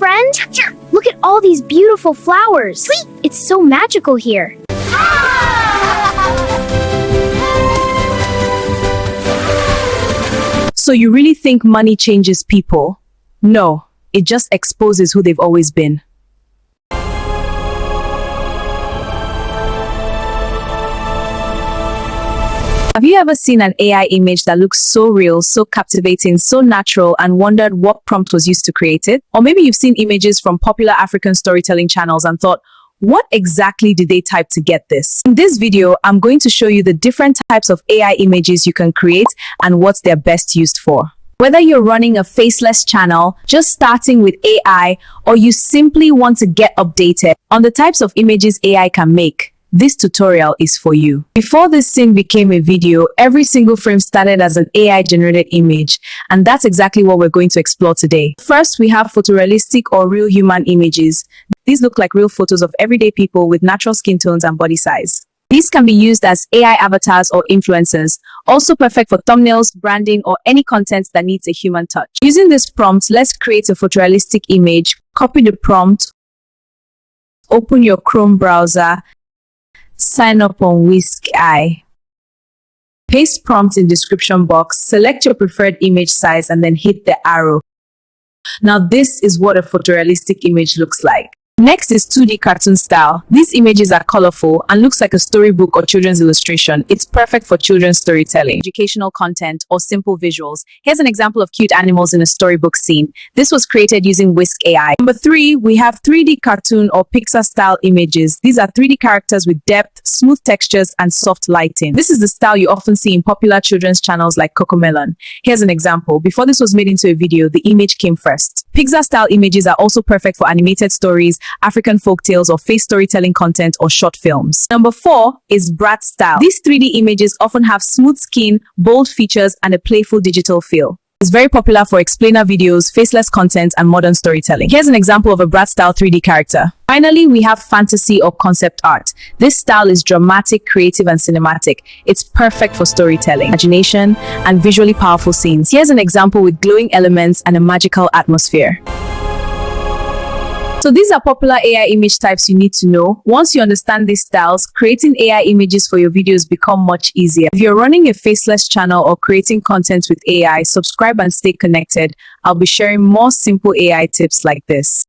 friend? Look at all these beautiful flowers. Sweet. It's so magical here. So you really think money changes people? No, it just exposes who they've always been. Have you ever seen an AI image that looks so real, so captivating, so natural, and wondered what prompt was used to create it? Or maybe you've seen images from popular African storytelling channels and thought, what exactly did they type to get this? In this video, I'm going to show you the different types of AI images you can create and what they're best used for. Whether you're running a faceless channel, just starting with AI, or you simply want to get updated on the types of images AI can make, this tutorial is for you. Before this scene became a video, every single frame started as an AI-generated image, and that's exactly what we're going to explore today. First, we have photorealistic or real human images. These look like real photos of everyday people with natural skin tones and body size. These can be used as AI avatars or influencers, also perfect for thumbnails, branding, or any content that needs a human touch. Using this prompt, let's create a photorealistic image. Copy the prompt, open your Chrome browser, sign up on Whisk AI. Paste prompt in description box, select your preferred image size, and then hit the arrow. Now this is what a photorealistic image looks like. Next is 2D cartoon style. These images are colorful and looks like a storybook or children's illustration. It's perfect for children's storytelling, educational content, or simple visuals. Here's an example of cute animals in a storybook scene. This was created using Whisk AI. Number 3, we have 3D cartoon or Pixar-style images. These are 3D characters with depth, smooth textures, and soft lighting. This is the style you often see in popular children's channels like Cocomelon. Here's an example. Before this was made into a video, the image came first. Pixar-style images are also perfect for animated stories, African folktales, or face storytelling content or short films. Number 4 is Brat-style. These 3D images often have smooth skin, bold features, and a playful digital feel. It's very popular for explainer videos, faceless content, and modern storytelling. Here's an example of a Brat-style 3D character. Finally, we have fantasy or concept art. This style is dramatic, creative, and cinematic. It's perfect for storytelling, imagination, and visually powerful scenes. Here's an example with glowing elements and a magical atmosphere. So these are popular AI image types you need to know. Once you understand these styles, creating AI images for your videos become much easier. If you're running a faceless channel or creating content with AI, subscribe and stay connected. I'll be sharing more simple AI tips like this.